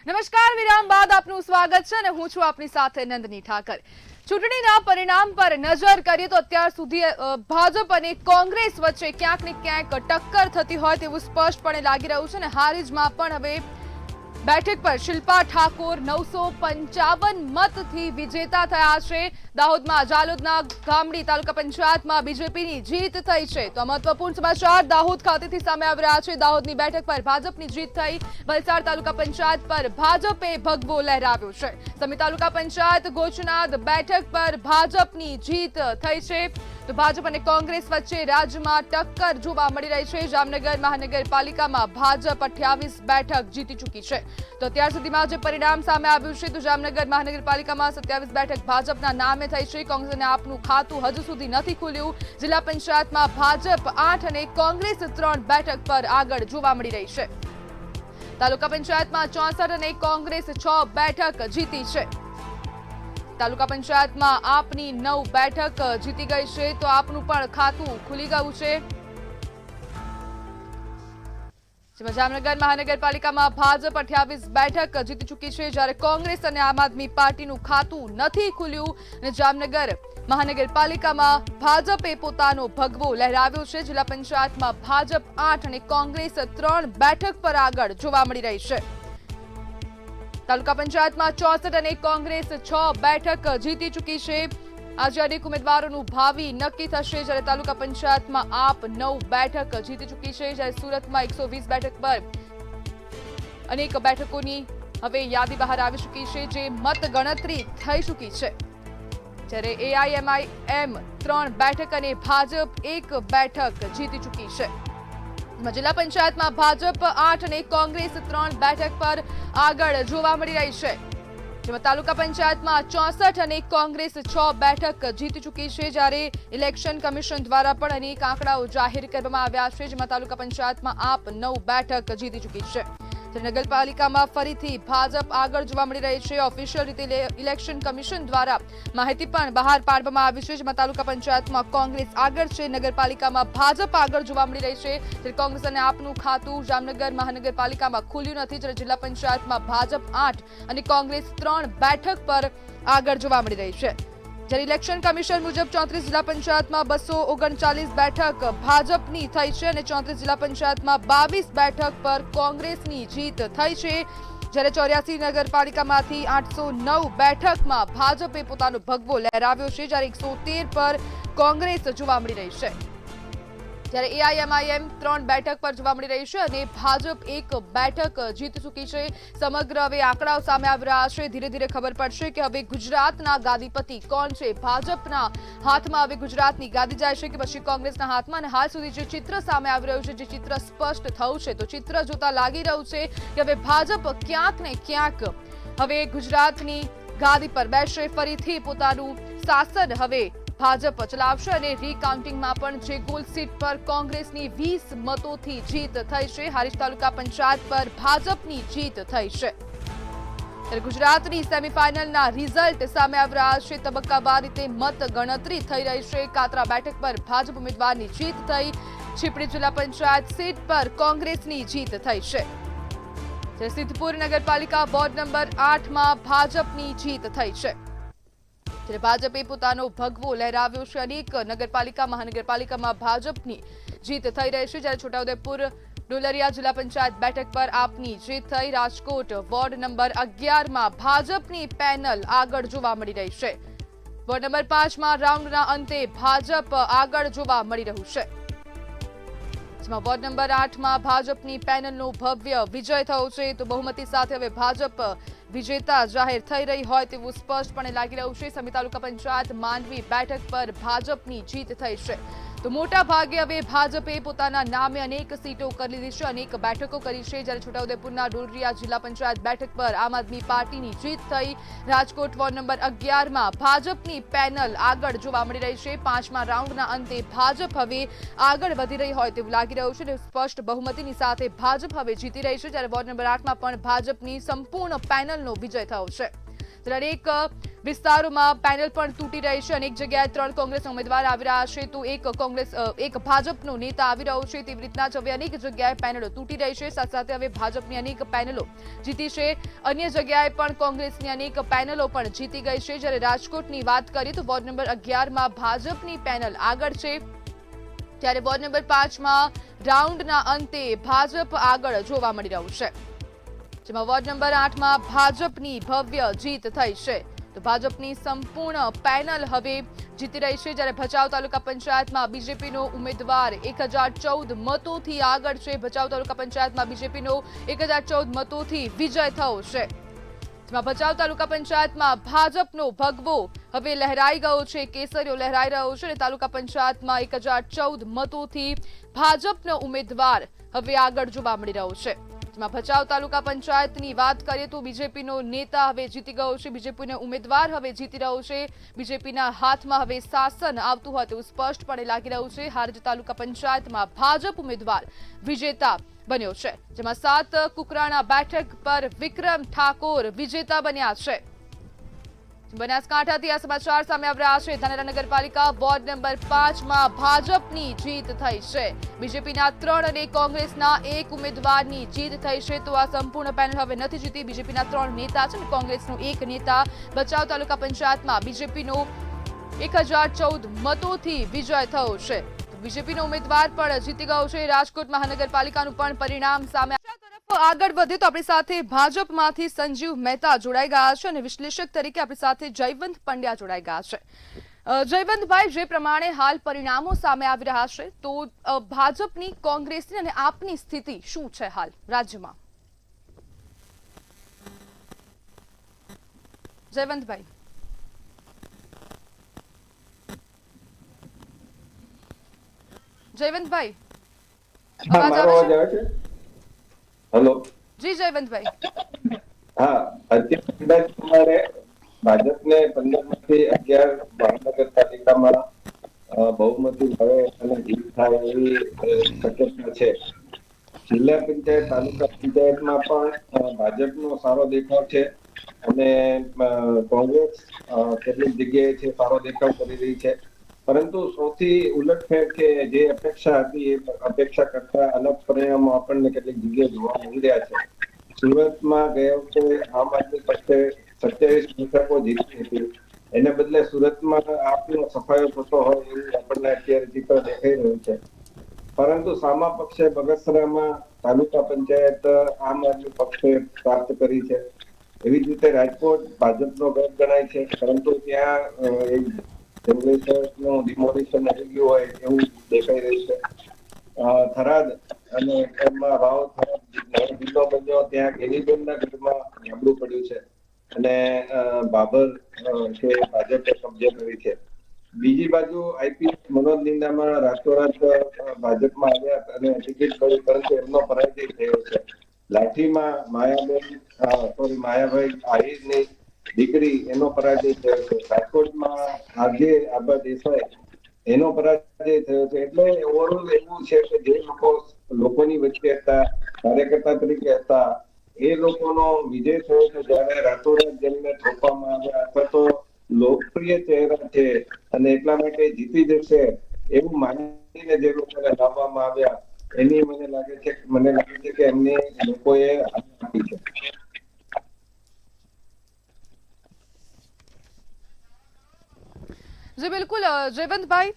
નમસ્કાર, વિરામ બાદ આપનું સ્વાગત છે અને હું છું આપની સાથે નંદની ઠાકર। ચૂંટણીના પરિણામ પર નજર કરીએ તો અત્યાર સુધી ભાજપ અને કોંગ્રેસ વચ્ચે ક્યાંક ને ક્યાંક ટક્કર થતી હોય તેવું સ્પષ્ટપણે લાગી રહ્યું છે અને હારીજમાં પણ હવે બેઠક પર શિલ્પા ઠાકોર 955 મતથી વિજેતા થયા છે। દાહોદમાં જાલોદના ગામડી તાલુકા પંચાયતમાં બીજેપીની જીત થઈ છે। તો મહત્વપૂર્ણ સમાચાર દાહોદ ખાતેથી સામે આવી રહ્યા છે। દાહોદની બેઠક પર ભાજપની જીત થઈ। વલસાડ તાલુકા પંચાયત પર ભાજપે ભગવો લહેરાવ્યો છે। સમી તાલુકા પંચાયત ગોચનાદ બેઠક પર ભાજપની જીત થઈ છે। તો ભાજપ અને કોંગ્રેસ વચ્ચે રાજ્યમાં ટક્કર જોવા મળી રહી છે। જામનગર મહાનગરપાલિકામાં ભાજપ 28 બેઠક જીતી ચૂકી છે। તો અત્યાર સુધીમાં જે પરિણામ સામે આવ્યું છે તો જામનગર મહાનગરપાલિકામાં 27 બેઠક ભાજપના નામે થઈ છે। કોંગ્રેસ અને આપનું ખાતું હજુ સુધી નથી ખુલ્યું। જિલ્લા પંચાયતમાં ભાજપ 8 અને કોંગ્રેસ 3 બેઠક પર આગળ જોવા મળી રહી છે। તાલુકા પંચાયતમાં 64 અને કોંગ્રેસ 6 બેઠક જીતી છે। તાલુકા પંચાયતમાં આપની 9 બેઠક જીતી ગઈ છે। તો આપનું પણ ખાતું ખુલી ગયું છે। જામનગર મહાનગરપાલિકામાં ભાજપ 28 બેઠક જીતી ચૂકી છે, જ્યારે કોંગ્રેસ અને આમ આદમી પાર્ટીનું ખાતું નથી ખુલ્યું અને જામનગર મહાનગરપાલિકામાં ભાજપે પોતાનો ભગવો લહેરાવ્યો છે। જિલ્લા પંચાયતમાં ભાજપ 8 અને કોંગ્રેસ 3 બેઠક પર આગળ જોવા મળી રહી છે। તાલુકા પંચાયતમાં 64 અને કોંગ્રેસ 6 બેઠક જીતી ચૂકી છે। આજે અનેક ઉમેદવારોનું ભાવિ નક્કી થશે, જ્યારે તાલુકા પંચાયતમાં આપ 9 બેઠક જીતી ચૂકી છે, જ્યારે સુરતમાં 120 બેઠક પર અનેક બેઠકોની હવે યાદી બહાર આવી ચૂકી છે, જે મતગણતરી થઈ ચૂકી છે। જ્યારે એઆઈએમઆઈએમ 3 બેઠક અને ભાજપ 1 બેઠક જીતી ચૂકી છે। જિલ્લા પંચાયતમાં ભાજપ 8 અને કોંગ્રેસ 3 બેઠક પર આગળ જોવા મળી રહી છે। જેમાં તાલુકા પંચાયતમાં 64 અને કોંગ્રેસ 6 બેઠક જીતી ચૂકી છે, જ્યારે ઇલેક્શન કમિશન દ્વારા પણ અનેક આંકડાઓ જાહેર કરવામાં આવ્યા છે, જેમાં તાલુકા પંચાયતમાં આપ 9 બેઠક જીતી ચૂકી છે। નગરપાલિકામાં ફરીથી ભાજપ આગળ જોવા મળી રહી છે। ઓફિશિયલ રીતે ઇલેક્શન કમિશન દ્વારા માહિતી પણ બહાર પાડવામાં આવી છે, જેમાં તાલુકા પંચાયતમાં કોંગ્રેસ આગળ છે, નગરપાલિકામાં ભાજપ આગળ જોવા મળી રહી છે, જ્યારે કોંગ્રેસ અને આપનું ખાતું જામનગર મહાનગરપાલિકામાં ખુલ્યું નથી, જ્યારે જિલ્લા પંચાયતમાં ભાજપ 8 અને કોંગ્રેસ 3 બેઠક પર આગળ જોવા મળી રહી છે। જ્યારે ઇલેક્શન કમિશન મુજબ 34 જિલ્લા પંચાયતમાં 239 બેઠક ભાજપની થઈ છે અને 34 જિલ્લા પંચાયતમાં 22 બેઠક પર કોંગ્રેસની જીત થઈ છે, જ્યારે 84 નગરપાલિકામાંથી 809 બેઠકમાં ભાજપે પોતાનો ભગવો લહેરાવ્યો છે, જ્યારે 113 પર કોંગ્રેસ જોવા મળી રહી છે, જ્યારે એઆઈએમઆઈએમ 3 બેઠક પર જોવા મળી રહી છે અને ભાજપ 1 બેઠક જીતી ચૂકી છે। સમગ્ર હવે આંકડાઓ સામે આવી રહ્યા છે। ધીરે ધીરે ખબર પડશે કે હવે ગુજરાતના ગાદીપતિ કોણ છે। ભાજપના હાથમાં હવે ગુજરાતની ગાદી જાય છે કે પછી કોંગ્રેસના હાથમાં। અને હાલ સુધી જે ચિત્ર સામે આવી રહ્યું છે, જે ચિત્ર સ્પષ્ટ થયું છે, તો ચિત્ર જોતા લાગી રહ્યું છે કે હવે ભાજપ ક્યાંક ને ક્યાંક હવે ગુજરાતની ગાદી પર બેસશે। ફરીથી પોતાનું શાસન હવે ભાજપ ચલાવશે અને રીકાઉન્ટિંગમાં પણ જે ગોલ સીટ પર કોંગ્રેસની 20 મતોથી જીત થઈ છે, હારીજ તાલુકા પંચાયત પર ભાજપની જીત થઈ છે। ત્યારે ગુજરાતની સેમીફાઇનલના રિઝલ્ટ સામે આવી રહ્યા છે। તબક્કાવાર રીતે મત ગણતરી થઈ રહી છે। કાતરા બેઠક પર ભાજપ ઉમેદવારની જીત થઈ। છીપડી જિલ્લા પંચાયત સીટ પર કોંગ્રેસની જીત થઈ છે, જ્યારે સિદ્ધપુર નગરપાલિકા વોર્ડ નંબર 8માં ભાજપની જીત થઈ છે। ત્યારે ભાજપે પોતાનો ભગવો લહેરાવ્યો છે। અનેક નગરપાલિકા મહાનગરપાલિકામાં ભાજપની જીત થઈ રહી છે, જ્યારે છોટાઉદેપુર ડોલરિયા જિલ્લા પંચાયત બેઠક પર આપની જીત થઈ। રાજકોટ વોર્ડ નંબર 11માં ભાજપની પેનલ આગળ જોવા મળી રહી છે। વોર્ડ નંબર 5માં રાઉન્ડના અંતે ભાજપ આગળ જોવા મળી રહ્યું છે, જેમાં વોર્ડ નંબર 8માં ભાજપની પેનલનો ભવ્ય વિજય થયો છે। તો બહુમતી સાથે હવે ભાજપ વિજેતા જાહેર થઈ રહી હોય તેવું સ્પષ્ટપણે લાગી રહ્યું છે। સમી તાલુકા પંચાયત માંડવી બેઠક પર ભાજપની જીત થઈ છે। તો મોટા ભાગે હવે ભાજપે પોતાના નામે અનેક સીટો કરી લીધી છે, અનેક બેઠકો કરી છે, જ્યારે છોટાઉદેપુરના ડોલરિયા જિલ્લા પંચાયત બેઠક પર આમ આદમી પાર્ટીની જીત થઈ। રાજકોટ વોર્ડ નંબર 11માં ભાજપની પેનલ આગળ જોવા મળી રહી છે। 5મા રાઉન્ડના અંતે ભાજપ હવે આગળ વધી રહી હોય તેવું લાગી રહ્યું છે। સ્પષ્ટ બહુમતીની સાથે ભાજપ હવે જીતી રહી છે, જ્યારે વોર્ડ નંબર 8માં પણ ભાજપની સંપૂર્ણ પેનલનો વિજય થયો છે। દરેક વિસ્તારોમાં પેનલ પણ તૂટી રહી છે. અનેક જગ્યાએ 3 કોંગ્રેસ ઉમેદવાર આવી રહ્યા છે તો એક ભાજપનો નેતા આવી રહ્યો છે. તેવી રીતના જ હવે અનેક જગ્યાએ પેનલો તૂટી રહી છે. સાથે સાથે હવે ભાજપની અનેક પેનલો જીતી છે. અન્ય જગ્યાએ પણ કોંગ્રેસની અનેક પેનલો પણ જીતી ગઈ છે. જ્યારે રાજકોટની વાત કરીએ તો વોર્ડ નંબર 11માં ભાજપની પેનલ આગળ છે, ત્યારે વોર્ડ નંબર 5માં રાઉન્ડના અંતે ભાજપ આગળ જોવા મળી રહ્યું છે. જેમાં વોર્ડ નંબર 8માં ભાજપની ભવ્ય જીત થઈ છે. તો ભાજપની સંપૂર્ણ પેનલ હવે જીતી રહી છે. જ્યારે ભચાઉ તાલુકા પંચાયતમાં બીજેપીનો ઉમેદવાર 1014 મતોથી આગળ છે. ભચાઉ તાલુકા પંચાયતમાં બીજેપીનો 1014 મતોથી વિજય થયો છે. જેમાં ભચાઉ તાલુકા પંચાયતમાં ભાજપનો ભગવો હવે લહેરાઈ ગયો છે, કેસરીઓ લહેરાઈ રહ્યો છે અને તાલુકા પંચાયતમાં 1014 મતોથી ભાજપનો ઉમેદવાર હવે આગળ જોવા મળી રહ્યો છે. જેમાં ભચાઉ તાલુકા પંચાયતની વાત કરીએ તો બીજેપીનો નેતા હવે જીતી ગયો છે, બીજેપીનો ઉમેદવાર હવે જીતી રહ્યો છે. બીજેપીના હાથમાં હવે શાસન આવતું હોય તેવું સ્પષ્ટપણે લાગી રહ્યું છે. હારીજ તાલુકા પંચાયતમાં ભાજપ ઉમેદવાર વિજેતા બન્યો છે. જેમાં 7 કુકરાણા બેઠક પર વિક્રમ ઠાકોર વિજેતા બન્યા છે. બનાસકાંઠાથી આ સમાચાર સામે આવી રહ્યા છે. ધાનેરા નગરપાલિકા વોર્ડ નંબર 5માં ભાજપની જીત થઈ છે. બીજેપીના 3 અને કોંગ્રેસના 1 ઉમેદવારની જીત થઈ છે. તો આ સંપૂર્ણ પેનલ હવે નથી જીતી. બીજેપીના 3 નેતા છે અને કોંગ્રેસનો 1 નેતા. ભચાઉ તાલુકા પંચાયતમાં બીજેપીનો 1014 મતોથી વિજય થયો છે. બીજેપીનો ઉમેદવાર પણ જીતી ગયો છે. રાજકોટ મહાનગરપાલિકાનું પણ પરિણામ સામે આગળ વધે તો આપણી સાથે ભાજપમાંથી સંજીવ મહેતા જોડાઈ ગયા છે અને વિશ્લેષક તરીકે આપણી સાથે જયવંત પંડ્યા જોડાઈ ગયા છે. જયવંતભાઈ, જે પ્રમાણે હાલ પરિણામો સામે આવી રહ્યા છે તો ભાજપની, કોંગ્રેસની અને આપની સ્થિતિ શું છે હાલ રાજ્યમાં? જયવંતભાઈ. જયવંતભાઈ, અવાજ આવે છે? હેલો જી જયવંતભાઈ. હા, અત્યારે ભાજપને 15માંથી 11 મહાનગરપાલિકામાં બહુમતી મળે અને જીત થાય એવી શક્યતા છે. જિલ્લા પંચાયત, તાલુકા પંચાયતમાં પણ ભાજપનો સારો દેખાવ છે અને કોંગ્રેસ કેટલીક જગ્યાએ છે સારો દેખાવ કરી રહી છે. પરંતુ સૌથી ઉલટફેર કે જે અપેક્ષા હતી એ અપેક્ષા કરતા અલગ પરિણામો આપણને કેટલીક જગ્યાએ જોવા મળી રહ્યા છે. સુરતમાં ગયા વખતે આમ આદમી પક્ષે 27 બેઠકો જીતી હતી, એને બદલે સુરતમાં આપનો સફાયો થતો હોય એવું આપણને અત્યારે ચિત્ર દેખાઈ રહ્યું છે. પરંતુ સામા પક્ષે બગસરામાં તાલુકા પંચાયત આમ આદમી પક્ષે પ્રાપ્ત કરી છે. એવી જ રીતે રાજકોટ ભાજપનો ગઢ ગણાય છે, પરંતુ ત્યાં જનરેશનનું ડિમોલિશન આવી ગયું હોય એવું દેખાઈ રહ્યું છે. થરાદ અને એમાં થરાદ જિલ્લો બન્યો, ત્યાં ગેનીબેનના ગઢમાં ગામડું પડ્યું છે અને બાબર કે ભાજપે કબજે કરી છે. બીજી બાજુ આઈપીએસ મનોજ નિંદામાં રાતોરાત ભાજપમાં આવ્યા અને ટિકિટ મળી, પરંતુ એમનો પરાજય થયો છે. લાઠીમાં માયાભાઈ આહિરની દીકરી, એનો પરાજય થયો છે. રાજકોટમાં આજે આબા દેસાઈ, એનો પરાજય થયો છે. એટલે ઓવરઓલ એવું છે કે જે લોકો લોકોની વચ્ચે હતા, કાર્યકર્તા તરીકે હતા, એ લોકોનો વિજય થયો છે. જયારે રાતોરાત જેમને થોપવામાં આવ્યા અથવા તો લોકપ્રિય ચહેરા છે અને એટલા માટે જીતી જશે એવું માનીને જે લોકોને લાવવામાં આવ્યા, એની મને લાગે છે કે એમને લોકોએ આપી છે. જી બિલકુલ જયવંતભાઈ,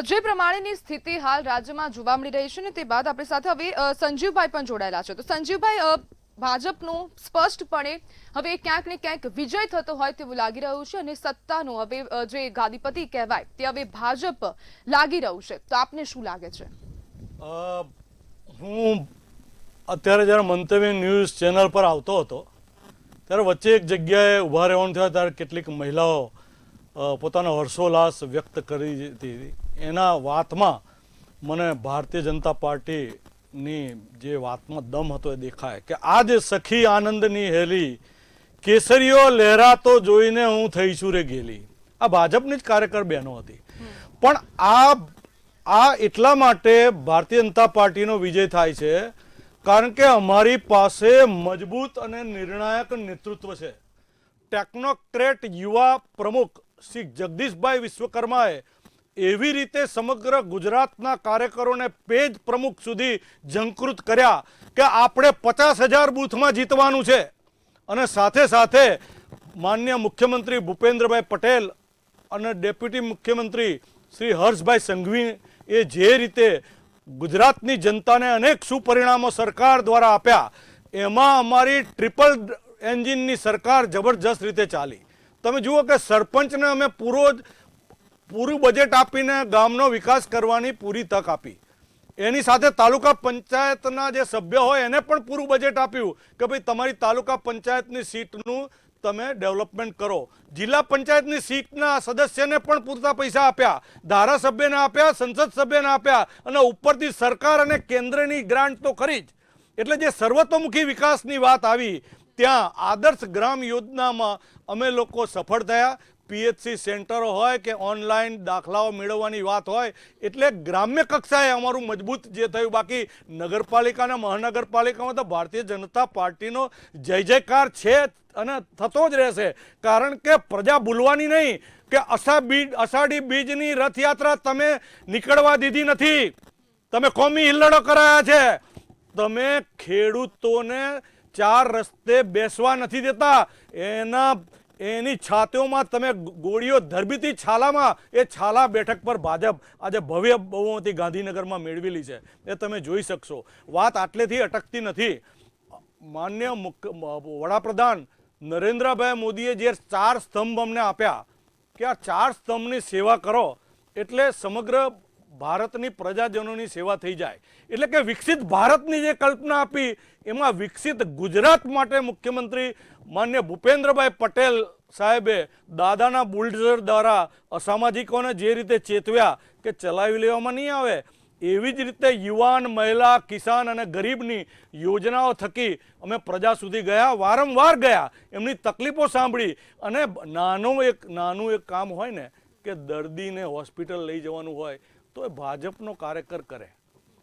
જે પ્રમાણેની સ્થિતિ હાલ રાજ્યમાં જોવા મળી રહી છે ને તે બાદ આપણી સાથે હવે સંજીવભાઈ પણ જોડાયેલા છે. તો સંજીવભાઈ, ભાજપનું સ્પષ્ટપણે હવે ક્યાંક ને ક્યાંક વિજય થતો હોય તેવું લાગી રહ્યું છે અને સત્તાનો હવે જે ગાદીપતિ કહેવાય તે હવે ભાજપ લાગી રહ્યું છે. તો આપને શું લાગે છે? હું અત્યારે જ્યારે મંતવ્ય ન્યૂઝ ચેનલ પર આવતો હતો ત્યારે વચ્ચે એક જગ્યાએ ઊભા રહેવાનું થયા ત્યારે કેટલીક મહિલાઓ પોતાનો હર્ષોલ્લાસ વ્યક્ત કરી હતી. એના વાતમાં મને ભારતીય જનતા પાર્ટીની જે વાતમાં દમ હતો એ દેખાય કે આ જે સખી આનંદની હેલી કેસરીઓ લહેરાતો જોઈને હું થઈશું રે ગેલી, આ ભાજપની જ કાર્યકર બહેનો હતી. પણ આ એટલા માટે ભારતીય જનતા પાર્ટીનો વિજય થાય છે કારણ કે અમારી પાસે મજબૂત અને નિર્ણાયક નેતૃત્વ છે. ટેકનોક્રેટ યુવા પ્રમુખ શ્રી જગદીશભાઈ વિશ્વકર્માએ એવી રીતે સમગ્ર ગુજરાતના કાર્યકરોને પેજ પ્રમુખ સુધી ઝંકૃત કર્યા કે આપણે 50,000 બૂથમાં જીતવાનું છે. અને સાથે સાથે માનનીય મુખ્યમંત્રી ભૂપેન્દ્રભાઈ પટેલ અને ડેપ્યુટી મુખ્યમંત્રી શ્રી હર્ષભાઈ સંઘવી એ જે રીતે ગુજરાતની જનતાને અનેક સુપરિણામો સરકાર દ્વારા આપ્યા, એમાં અમારી ટ્રિપલ એન્જિનની સરકાર જબરજસ્ત રીતે ચાલી. તમે જુઓ કે સરપંચને અમે પૂરું બજેટ આપીને ગામનો વિકાસ કરવાની પૂરી તક આપી. એની સાથે તાલુકા પંચાયતના જે સભ્ય હોય એને પણ પૂરું બજેટ આપ્યું કે ભાઈ તમારી તાલુકા પંચાયતની સીટનું તમે ડેવલપમેન્ટ કરો. જિલ્લા પંચાયતની સીટના સદસ્યને પણ પૂરતા પૈસા આપ્યા, ધારાસભ્યને આપ્યા, સંસદ સભ્યને આપ્યા, અને ઉપરથી સરકાર અને કેન્દ્રની ગ્રાન્ટ તો ખરી જ. એટલે જે સર્વતોમુખી વિકાસની વાત આવી ત્યાં આદર્શ ગ્રામ યોજનામાં અમે લોકો સફળ થયા. પીએચસી સેન્ટરો હોય કે ઓનલાઈન દાખલાઓ મેળવવાની વાત હોય, એટલે ગ્રામ્ય કક્ષાએ અમારું મજબૂત જે થયું. બાકી નગરપાલિકા અને મહાનગરપાલિકામાં તો ભારતીય જનતા પાર્ટીનો જય જયકાર છે અને થતો જ રહેશે. કારણ કે પ્રજા ભૂલવાની નહીં કે અષાઢી બીજની રથયાત્રા તમે નીકળવા દીધી નથી, તમે કોમી હિલ્લડો કરાયા છે, તમે ખેડૂતોને 4 રસ્તે બેસવા નથી દેતા. એની છાતીઓમાં તમે ગોળીઓ ધરબીતી છાલામાં, એ છાલા બેઠક પર ભાજપ આજે ભવ્ય બહુમતી ગાંધીનગરમાં મેળવેલી છે, એ તમે જોઈ શકશો. વાત આટલેથી અટકતી નથી. માન્ય વડાપ્રધાન નરેન્દ્રભાઈ મોદીએ જે 4 સ્તંભ અમને આપ્યા કે આ 4 સ્તંભની સેવા કરો એટલે સમગ્ર ભારતની પ્રજાજનોની સેવા થઈ જાય. એટલે કે વિકસિત ભારતની જે કલ્પના આપી એમાં વિકસિત ગુજરાત માટે મુખ્યમંત્રી માન્ય ભૂપેન્દ્રભાઈ પટેલ સાહેબે દાદાના બુલડોઝર દ્વારા અસામાજિકોને જે રીતે ચેતવ્યા કે ચલાવી લેવામાં નહીં આવે, એવી જ રીતે યુવાન, મહિલા, કિસાન અને ગરીબની યોજનાઓ થકી અમે પ્રજા સુધી ગયા, વારંવાર ગયા, એમની તકલીફો સાંભળી. અને નાનું એક કામ હોય ને કે દર્દીને હોસ્પિટલ લઈ જવાનું હોય તો એ ભાજપનો કાર્યકર કરે.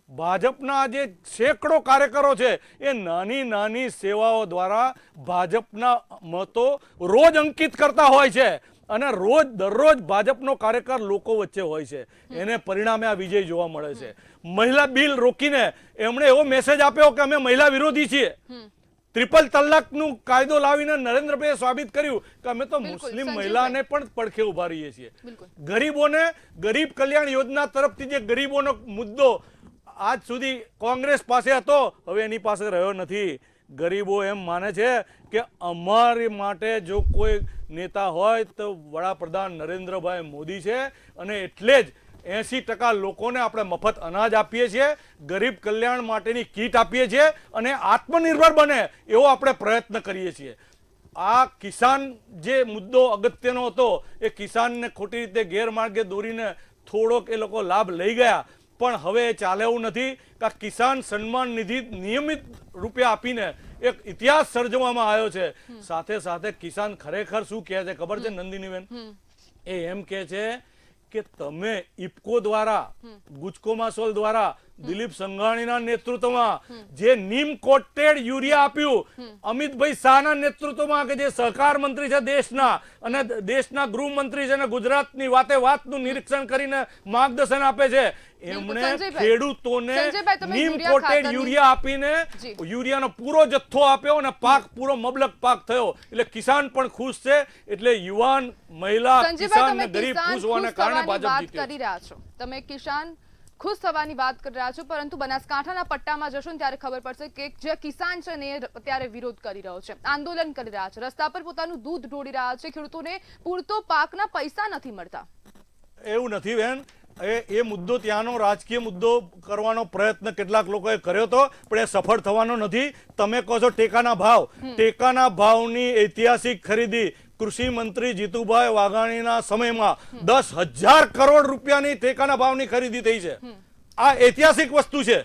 ભાજપના જે સેંકડો કાર્યકરો છે એ નાની નાની સેવાઓ દ્વારા ભાજપના મતો રોજ અંકિત કરતા હોય છે, અને દરરોજ ભાજપનો કાર્યકર લોકો વચ્ચે હોય છે. એને પરિણામે આ વિજય જોવા મળે છે. મહિલા બિલ રોકીને એમણે એવો મેસેજ આપ્યો કે અમે મહિલા વિરોધી છીએ. ટ્રિપલ તલાકનું કાયદો લાવીને નરેન્દ્રભાઈએ સાબિત કર્યું કે અમે તો મુસ્લિમ મહિલાને પણ પડખે ઉભા રહીએ છીએ. ગરીબોને ગરીબ કલ્યાણ યોજના તરફથી જે ગરીબોનો મુદ્દો આજ સુધી કોંગ્રેસ પાસે હતો, હવે એની પાસે રહ્યો નથી. ગરીબો એમ માને છે કે અમારી માટે જો કોઈ નેતા હોય તો વડાપ્રધાન નરેન્દ્રભાઈ મોદી છે, અને એટલે જ 80% લોકોને આપણે મફત અનાજ આપીએ છીએ, ગરીબ કલ્યાણ માટેની કીટ આપીએ છીએ, અને આત્મનિર્ભર બને એવો આપણે પ્રયત્ન કરીએ છીએ. આ કિસાન જે મુદ્દો અગત્યનો હતો એ કિસાનને ખોટી રીતે ગેરમાર્ગે દોરીને થોડોક એ લોકો લાભ લઈ ગયા, પણ હવે એ ચાલે એવું નથી કે કિસાન સન્માન નિધિ નિયમિત રૂપે આપીને એક ઇતિહાસ સર્જવામાં આવ્યો છે. સાથે સાથે કિસાન ખરેખર શું કહે છે ખબર છે નંદિનીબેન? એ એમ કહે છે કે તમે ઇફકો દ્વારા, ગુજકોમાસોલ દ્વારા, દિલીપ સંઘાણીના નેતૃત્વમાં જે નીમ કોટેડ યુરિયા આપ્યું, અમિતભાઈ શાહના નેતૃત્વમાં કે જે સહકાર મંત્રી છે દેશના, અને દેશના ગૃહમંત્રી છે, અને ગુજરાતની વાતનું નિરીક્ષણ કરીને માર્ગદર્શન આપે છે, એમણે ખેડૂતોને નીમ કોટેડ યુરિયા આપીને યુરિયાનો પૂરો જથ્થો આપ્યો અને પાક પૂરો મબલક પાક થયો. એટલે કિસાન પણ ખુશ છે. એટલે યુવાન, મહિલા, કિસાન અને ગરીબ ખુશ હોવાને કારણે ભાજપ જીત્યો. કરી રહ્યા છો તમે કિસાન ખુશ થવાની વાત કરી રહ્યા છો, પરંતુ બનાસકાંઠાના પટ્ટામાં જશો ને ત્યારે ખબર પડશે કે જે કિસાન છે ને એ અત્યારે વિરોધ કરી રહ્યો છે, આંદોલન કરી રહ્યા છે, રસ્તા પર પોતાનું દૂધ ઢોળી રહ્યા છે. ખેડૂતોને પૂરતો પાકના પૈસા નથી મળતા. એવું નથી બેન, એ મુદ્દો ત્યાંનો રાજકીય મુદ્દો કરવાનો પ્રયત્ન કેટલાક લોકોએ કર્યો હતો, પણ એ સફળ થવાનો નથી. તમે કહો છો ટેકાના ભાવની ઐતિહાસિક ખરીદી કૃષિ મંત્રી જીતુભાઈ વાઘાણીના સમયમાં 10,000 કરોડ રૂપિયાની ટેકાના ભાવની ખરીદી થઈ છે. આ ઐતિહાસિક વસ્તુ છે.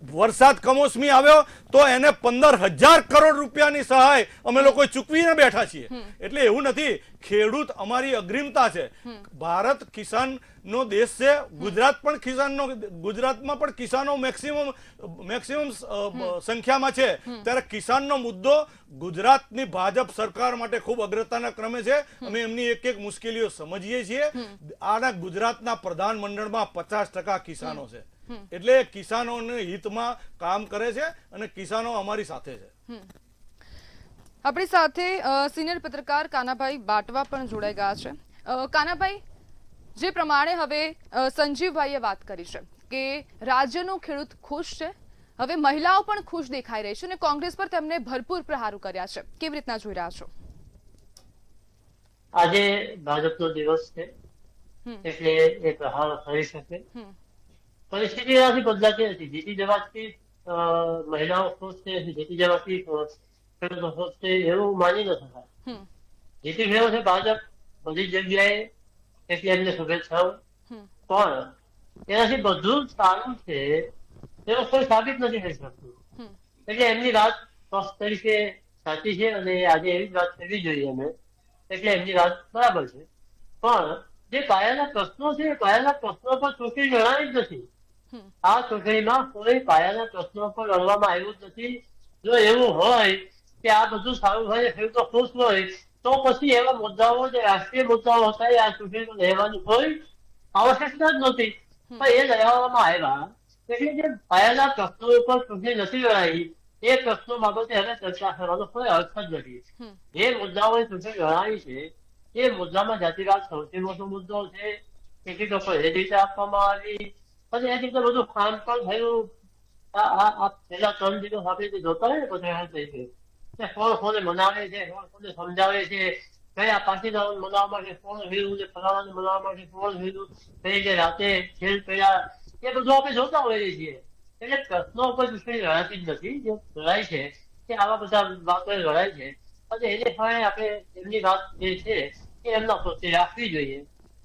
વરસાદ કમોસમી આવ્યો તો એને 15,000 કરોડ રૂપિયાની સહાય અમે લોકો ચૂકવીને બેઠા છીએ. એટલે એવું નથી, ખેડૂત અમારી અગ્રિમતા છે. ભારત કિસાન નો દેશ છે. ગુજરાતમાં પણ કિસાનો મેક્સિમમ સંખ્યામાં છે. ત્યારે કિસાનનો મુદ્દો ગુજરાતની ભાજપ સરકાર માટે ખૂબ અગ્રતાના ક્રમે છે. અમે એમની એક એક મુશ્કેલીઓ સમજીએ છીએ. આના ગુજરાતના પ્રધાનમંડળમાં 50% કિસાનો છે. એટલે કિસાનોના હિતમાં કામ કરે છે અને કિસાનો અમારી સાથે છે. આપણી સાથે સિનિયર પત્રકાર કાનાભાઈ બાટવા પણ જોડાઈ ગયા છે. કાનાભાઈ, જે પ્રમાણે હવે સંજીવભાઈએ વાત કરી છે કે રાજ્યનો ખેડૂત ખુશ છે, હવે મહિલાઓ પણ ખુશ દેખાઈ રહી છે અને કોંગ્રેસ પર તેમને ભરપૂર પ્રહારો કર્યા છે. કેવી રીતના જોઈ રહ્યા છો? આજે ભાજપનો દિવસ છે એટલે એ પ્રહાર કરી શકે. પરિસ્થિતિ એનાથી બદલાતી નથી. જીતી જવાથી મહિલાઓ ખુશ છે, જીતી જવાથી ખેડૂતો ખુશ છે એવું માની ન શકાય. જીતી ગયો છે ભાજપ બધી જગ્યાએ, એટલે એમને શુભેચ્છાઓ. પણ એનાથી બધું સારું છે એનો કોઈ સાબિત નથી થઈ શકતું. એટલે એમની વાત સ્પષ્ટ તરીકે સાચી છે અને આજે એવી જ વાત કરવી જોઈએ અમે. એટલે એમની વાત બરાબર છે. પણ જે પાયાના પ્રશ્નો છે એ પાયાના પ્રશ્નો પર ચૂંટણી લડાઈ જ નથી. આ ચૂંટણીમાં કોઈ પાયાના પ્રશ્નો પર લડવામાં આવ્યું જ નથી. જો એવું હોય કે આ બધું સારું હોય, ખેડૂતો ખુશ હોય, તો પછી એવા મુદ્દાઓ જે રાષ્ટ્રીય મુદ્દાઓ હતા એ આ ચૂંટણીમાં લેવાની કોઈ આવશ્યકતા જ નહોતી. પણ એ લેવામાં આવ્યા એટલે જે પાયાના પ્રશ્નો ઉપર ચૂંટણી નથી લડાઈ એ પ્રશ્નો બાબતે હવે ચર્ચા કરવાનો કોઈ અર્થ જ નથી. જે મુદ્દાઓ ચૂંટણી લડાઈ છે એ મુદ્દામાં જાતિવાદ સૌથી મોટો મુદ્દો છે. કેટલીક લોકો એ રીતે આપવામાં આવી અને એ રીતે બધું કામ પણ થયું. છેલ્લા 3 દિવસ આપણે જોતા હોય ને બધા તરીકે કોણ કોને મનાવે છે, કોણ કોને સમજાવે છે, કયા પાટીદારો મનાવવા માટે કોણ વીરું છે, ફલાણાને મનાવવા માટે કોણ વીરું, કઈ રીતે રાતે ખેલ કર્યા, એ બધું આપણે જોતા હોઈએ છીએ. એટલે પ્રશ્નો ઉપર ચૂંટણી લડાતી જ નથી. જે લડાઈ છે એ આવા બધા વાતો લડાઈ છે અને એને કારણે આપણે એમની વાત જે છે એ એમના પ્રત્યે રાખવી જોઈએ.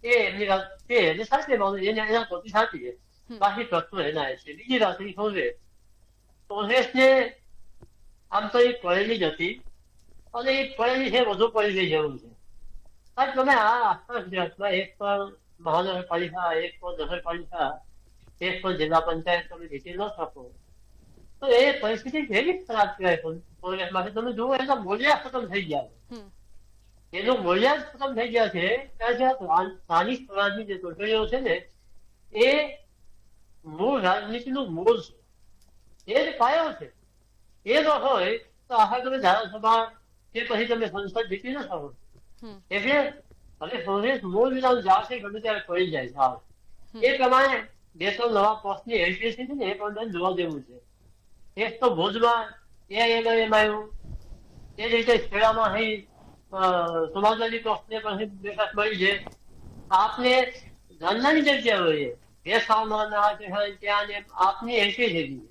એ એમની વાત છે એટલે સાચી બાબત એના પ્રત્યે સાચી છે. બાકી પ્રશ્નો એના છે. બીજી વાત કોંગ્રેસને આમ તો એ પડેલી જ હતી અને એ પડેલી છે વધુ પડેલી જરૂર છે. આજ તમે આ આખા ગુજરાતમાં એક પણ મહાનગરપાલિકા, એક પણ નગરપાલિકા, એક પણ જિલ્લા પંચાયત તમે જીતી ન શકો તો એ પરિસ્થિતિ કેવી ખરાબ કહેવાય કોંગ્રેસ માટે. તમે જુઓ એના મૂલ્ય ખતમ થઈ ગયા છે. એનું મૂલ્ય જ ખતમ થઈ ગયા છે. કારણ કે સ્થાનિક સ્વરાજની જે ચૂંટણીઓ છે ને એ મૂળ રાજનીતિનું મૂળ છે. એ જ પાયો છે. એ ન હોય તો આખા તમે ધારાસભા કે પછી તમે સંસદ જીતી ન શકો. એટલે હવે કોંગ્રેસ મૂળ વિના જાશે ગમે ત્યારે પડી જાય છે. એ પ્રમાણે 200 નવા પોસ્ટની એલટીસી છે ને એ પણ જોવા જેવું છે. એક તો ભુજમાં એમાં આવ્યું, એ રીતે ખેડામાં અહીં સમાજવાદી પક્ષને પણ બેઠક મળી છે. આપને નાની જગ્યાઓએ બેસામાં ત્યાં આપની એન્ટ્રી થઈ ગઈ.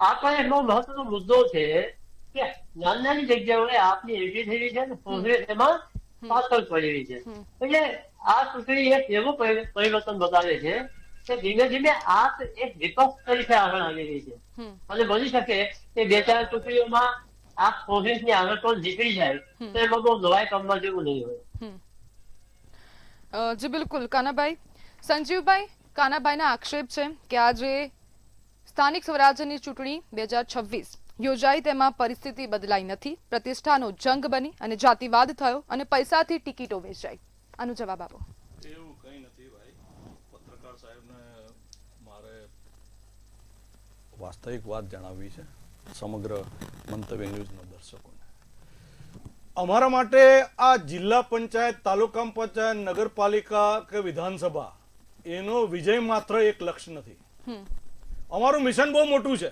આ પણ એક બહુ મહત્વનો મુદ્દો છે કે નાની જગ્યાઓએ આપની એન્ટ્રી થઈ છે અને કોંગ્રેસ એમાં પાછળ પડી રહી છે. એટલે આ ચૂંટણી એક એવું પરિવર્તન બતાવે છે કે ધીમે ધીમે આપ એક વિપક્ષ તરીકે આગળ આવી રહી છે અને બની શકે કે 2-4 ચૂંટણીઓમાં આ કોંગ્રેસની આગળ પણ નીકળી જાય તો એમાં બહુ નવાઈ કામમાં જેવું નહીં હોય. જી બિલકુલ કાનાભાઈ. સંજીવભાઈ, કાનાભાઈના આક્ષેપ છે કે આજે સ્થાનિક સ્વરાજ્યની ચૂંટણી 2026 યોજાઈ તેમાં પરિસ્થિતિ બદલાઈ નથી. પ્રતિષ્ઠાનો જંગ બની અને જાતિવાદ થયો અને પૈસાથી ટિકિટો વેચાઈ. આનો જવાબ આપો. એવું કંઈ નથી ભાઈ. પત્રકાર સાહેબને મારે વાસ્તવિક વાત જણાવવી છે સમગ્ર મંતવ્ય ન્યૂઝના દર્શકોને. અમારા માટે આ જિલ્લા પંચાયત, તાલુકા પંચાયત, નગરપાલિકા કે વિધાનસભા એનો વિજય માત્ર એક લક્ષ્ય નથી. અમારું મિશન બહુ મોટું છે.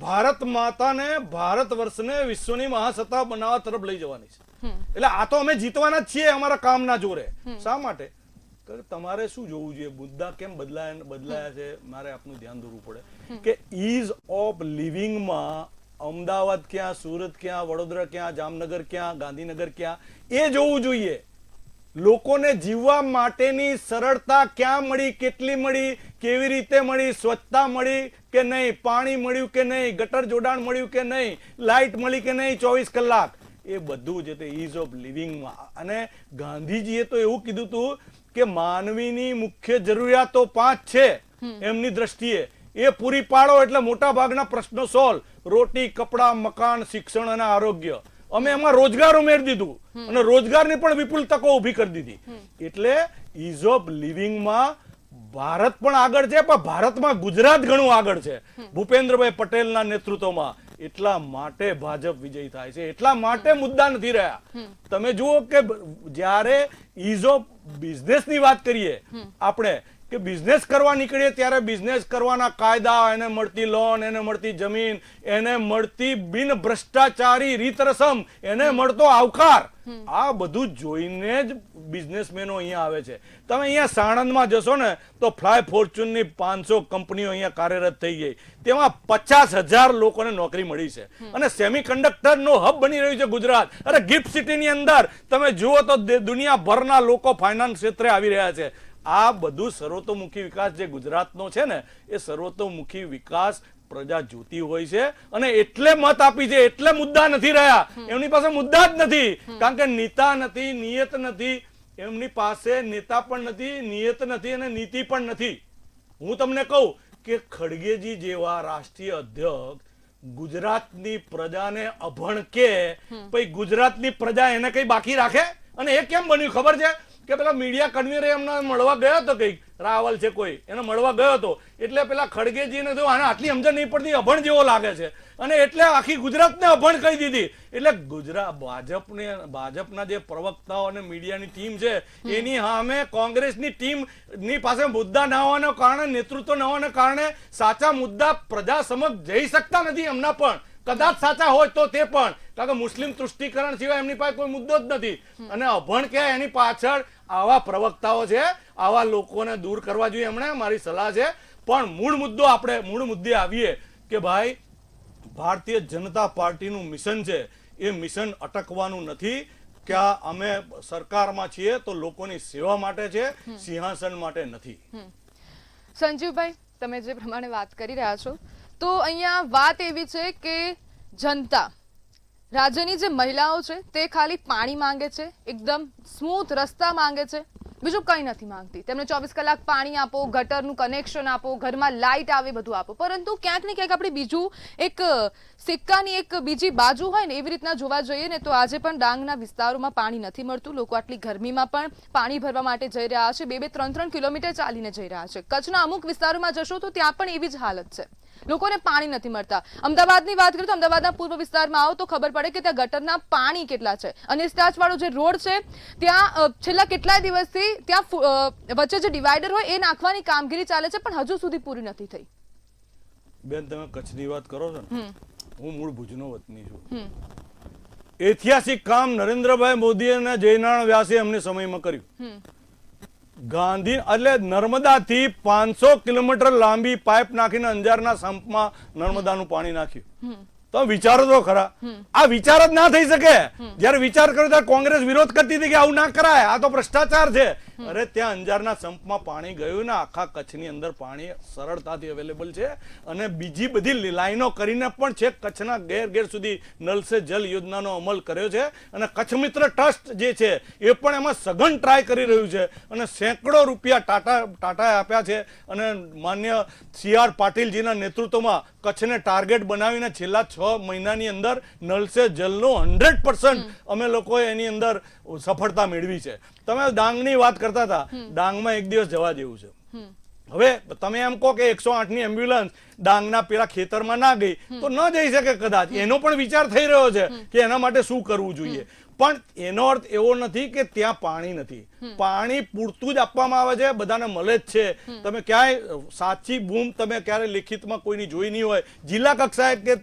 ભારત માતાને, ભારત વર્ષને વિશ્વની મહાસત્તા બનાવવા તરફ લઈ જવાની છે. એટલે આ તો અમે જીતવાના જ છીએ અમારા કામના જોરે. શા માટે? તમારે શું જોવું જોઈએ, મુદ્દા કેમ બદલાયા છે, મારે આપનું ધ્યાન દોરવું પડે કે ઇઝ ઓફ લિવિંગમાં અમદાવાદ ક્યાં, સુરત ક્યાં, વડોદરા ક્યાં, જામનગર ક્યાં, ગાંધીનગર ક્યાં, એ જોવું જોઈએ. લોકોને જીવવા માટેની સરળતા ક્યાં મળી, કેટલી મળી, કેવી રીતે મળી, સ્વચ્છતા મળી કે નહીં, પાણી મળ્યું કે નહીં, ગટર જોડાણ મળ્યું કે નહીં, લાઇટ મળી કે નહીં 24 કલાક, એ બધું જ ઇઝ ઓફ લિવિંગમાં. અને ગાંધીજીએ તો એવું કીધું હતું કે માનવીની મુખ્ય જરૂરિયાતો 5 છે એમની દ્રષ્ટિએ, એ પૂરી પાડો એટલે મોટા ભાગના પ્રશ્નો સોલ્વ. રોટી, કપડા, મકાન, શિક્ષણ અને આરોગ્ય. અમે એમાં રોજગાર ઉમેરી દીધું અને રોજગારની પણ વિપુલ તકો ઊભી કરી દીધી. એટલે ઇઝ ઓફ લિવિંગમાં ભારત પણ આગળ છે, પણ ભારતમાં ગુજરાત ઘણું આગળ છે ભૂપેન્દ્રભાઈ પટેલના નેતૃત્વમાં. એટલા માટે ભાજપ વિજયી થાય છે, એટલા માટે મુદ્દા નથી રહ્યા. તમે જુઓ કે જ્યારે ઇઝ ઓફ બિઝનેસની વાત કરીએ આપણે, કે બિઝનેસ કરવા નીકળીએ ત્યારે બિઝનેસ કરવાના કાયદા, એને મળતી લોન, એને મળતી જમીન, એને મળતી બિન ભ્રષ્ટાચારી રીત રસમ, એને મળતો આવકાર, આ બધું જોઈને જ બિઝનેસમેનો અહીંયા આવે છે. તમે અહીંયા સાણંદમાં જશો ને તો ફ્લાય ફોર્ચ્યુનની 500 કંપનીઓ અહીંયા કાર્યરત થઈ ગઈ, તેમાં 50,000 લોકોને નોકરી મળી છે. અને સેમિકન્ડક્ટરનો હબ બની રહ્યું છે ગુજરાત. અરે ગિફ્ટ સિટીની અંદર તમે જુઓ તો દુનિયાભરના લોકો ફાઇનાન્સ ક્ષેત્રે આવી રહ્યા છે. આ બધું સર્વતોમુખી વિકાસ જે ગુજરાતનો છે ને, એ સર્વતોમુખી વિકાસ પ્રજા જોતી હોય છે અને એટલે મત આપી છે, એટલે મુદ્દા નથી રહ્યા. એમની પાસે મુદ્દા જ નથી, કારણ કે નેતા નથી, નિયત નથી. એમની પાસે નેતા પણ નથી, નિયત નથી અને નીતિ પણ નથી. હું તમને કહું કે ખડગેજી જેવા રાષ્ટ્રીય અધ્યક્ષ ગુજરાતની પ્રજાને અભણ કે પછી ગુજરાતની પ્રજા એને કઈ બાકી રાખે? અને એ કેમ બન્યું ખબર છે કે પેલા મીડિયા કન્વીનર એમને મળવા ગયો હતો, કઈક રાવલ છે કોઈ, એને મળવા ગયો હતો, એટલે પેલા ખડગેજીને તો આને આટલી સમજણ નહીં પડતી, અભણ જેવો લાગે છે, અને એટલે આખી ગુજરાતને અભણ કહી દીધી. એટલે ભાજપના જે પ્રવક્તાઓ અને મીડિયાની ટીમ છે એની સામે કોંગ્રેસની ટીમની પાસે મુદ્દા ન હોવાના કારણે, નેતૃત્વ ન હોવાના કારણે સાચા મુદ્દા પ્રજા સમક્ષ જઈ શકતા નથી. એમના પણ કદાચ સાચા હોય તો તે પણ, કારણ કે મુસ્લિમ તુષ્ટિકરણ સિવાય એમની પાસે કોઈ મુદ્દો જ નથી. અને અભણ કે એની પાછળ આવા પ્રવક્તાઓ છે, આવા લોકોને દૂર કરવા જોઈએ. એમણે મારી સલાહ છે. પણ મૂળ મુદ્દે આવીએ કે ભાઈ ભારતીય જનતા પાર્ટીનું મિશન છે, એ મિશન અટકવાનું નથી. કે અમે સરકારમાં છીએ તો લોકોની સેવા માટે છે, સિંહાસન માટે નથી. સંજીવભાઈ, તમે જે પ્રમાણે વાત કરી રહ્યા છો, તો અહીંયા વાત એવી છે કે જનતા, રાજ્યની જે મહિલાઓ છે તે ખાલી પાણી માંગે છે, એકદમ સ્મૂથ રસ્તા માંગે છે, બીજું કંઈ નથી માંગતી. તેમને 24 કલાક પાણી આપો, ગટરનું કનેક્શન આપો, ઘરમાં લાઇટ આવે, બધું આપો. પરંતુ ક્યાંક ને ક્યાંક આપણે બીજું એક સિક્કાની એક બીજી બાજુ હોય ને, એવી રીતના જોવા જોઈએ ને તો આજે પણ ડાંગના વિસ્તારોમાં પાણી નથી મળતું. લોકો આટલી ગરમીમાં પણ પાણી ભરવા માટે જઈ રહ્યા છે, 2-3 કિલોમીટર ચાલીને જઈ રહ્યા છે. કચ્છના અમુક વિસ્તારોમાં જશો તો ત્યાં પણ એવી જ હાલત છે, લોકોને પાણી નથી મળતા. અમદાવાદની વાત કરીએ તો અમદાવાદના પૂર્વ વિસ્તારમાં આવો તો ખબર પડે કે ત્યાં ગટરના પાણી કેટલા છે. અને સ્ટાચ વાળો જે રોડ છે ત્યાં છેલ્લા કેટલાય દિવસથી ત્યાં વચ્ચે જે ડિવાઈડર હોય એ નાખવાની કામગીરી ચાલે છે, પણ હજુ સુધી પૂરી નથી થઈ. બેન, તમે કચ્છની વાત કરો છો ને, હું મૂળ ભુજનો વતની છું. ઐતિહાસિક કામ નરેન્દ્રભાઈ મોદી અને જયનારાયણ વ્યાસે અમને સમયમાં કર્યું. ગાંધી એટલે નર્મદાથી 500 કિલોમીટર લાંબી પાઇપ નાખીને અંજારના સંપમાં નર્મદાનું પાણી નાખ્યું. તો વિચારો તો ખરા, આ વિચાર જ ના થઈ શકે. જયારે વિચાર કર્યો ત્યારે કોંગ્રેસ વિરોધ કરતી હતી કે આવું ના કરાય, આ તો ભ્રષ્ટાચાર છે. અરે ત્યાં અંજારના સંપમાં પાણી ગયું ને આખા કચ્છની અંદર પાણી સરળતાથી અવેલેબલ છે. અને બીજી બધી લાઈનો કરીને પણ છે કચ્છના ઘેર સુધી નલ સે જલ યોજનાનો અમલ કર્યો છે. અને કચ્છ મિત્ર ટ્રસ્ટ જે છે એ પણ એમાં સઘન ટ્રાય કરી રહ્યું છે અને સેંકડો રૂપિયા ટાટાએ આપ્યા છે. અને માન્ય CR પાટીલજીના નેતૃત્વમાં કચ્છને ટાર્ગેટ બનાવીને છેલ્લા 6 મહિનાની અંદર નલ સે જલનો 100% અમે લોકોએ એની અંદર સફળતા મેળવી છે. તમે ડાંગની વાત કરતા હતા, ડાંગમાં એક દિવસ જવા જેવું છે. હવે તમે એમ કહો કે 108ની એમ્બ્યુલન્સ ડાંગના પેલા ખેતરમાં ના ગઈ તો ન જઈ શકે કદાચ, એનો પણ વિચાર થઈ રહ્યો છે કે એના માટે શું કરવું જોઈએ. પણ એનો અર્થ એવો નથી કે ત્યાં પાણી નથી. પાણી પૂરતું જ આપવામાં આવે છે, બધાને મળે જ છે. તમે ક્યાંય સાચી બૂમ તમે ક્યારે લેખિતમાં કોઈની જોઈ નહીં હોય. જિલ્લા કક્ષાએ કે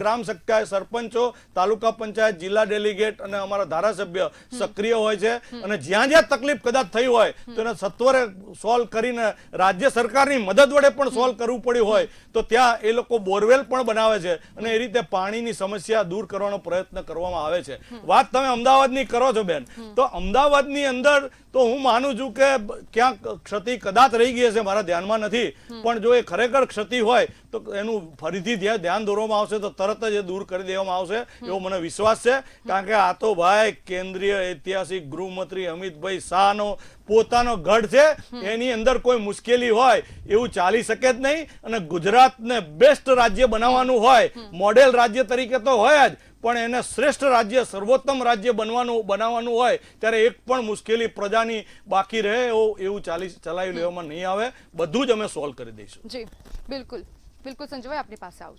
ગ્રામ સભ્ય, સરપંચો, તાલુકા પંચાયત, જિલ્લા ડેલિગેટ અને અમારા ધારાસભ્ય સક્રિય હોય છે. અને જ્યાં જ્યાં તકલીફ કદાચ થઈ હોય તો એને સત્વરે સોલ્વ કરીને રાજ્ય રાજ્ય સરકારની મદદ વડે પણ સોલ્વ કરવું પડ્યું હોય તો ત્યાં એ લોકો બોરવેલ પણ બનાવે છે અને એ રીતે પાણીની સમસ્યા દૂર કરવાનો પ્રયત્ન કરવામાં આવે છે. વાત તમે અમદાવાદની કરો છો બેન, તો અમદાવાદની અંદર તો હું માનું છું કે ક્યાંક ક્ષતિ કદાચ રહી ગઈ હશે, મારા ધ્યાનમાં નથી, પણ જો એ ખરેખર ક્ષતિ હોય તો એનું ફરીથી ધ્યાન દોરવામાં આવશે તો તરત જ એ દૂર કરી દેવામાં આવશે એવો મને વિશ્વાસ છે. કારણ કે આ તો ભાઈ કેન્દ્રીય ઐતિહાસિક ગૃહમંત્રી અમિતભાઈ શાહનો પોતાનો ગઢ છે, એની અંદર કોઈ મુશ્કેલી હોય એવું ચાલી શકે જ નહીં. અને ગુજરાતને બેસ્ટ રાજ્ય બનાવવાનું હોય, મોડેલ રાજ્ય તરીકે તો હોય જ, પણ એને શ્રેષ્ઠ રાજ્ય, સર્વોત્તમ રાજ્ય બનાવવાનું હોય ત્યારે એક પણ મુશ્કેલી પ્રજાની બાકી રહે એવું ચલાવી લેવામાં નહીં આવે. બધું જ અમે સોલ્વ કરી દઈશું. જી બિલકુલ બિલકુલ. સંજયભાઈ આપની પાસે આવું.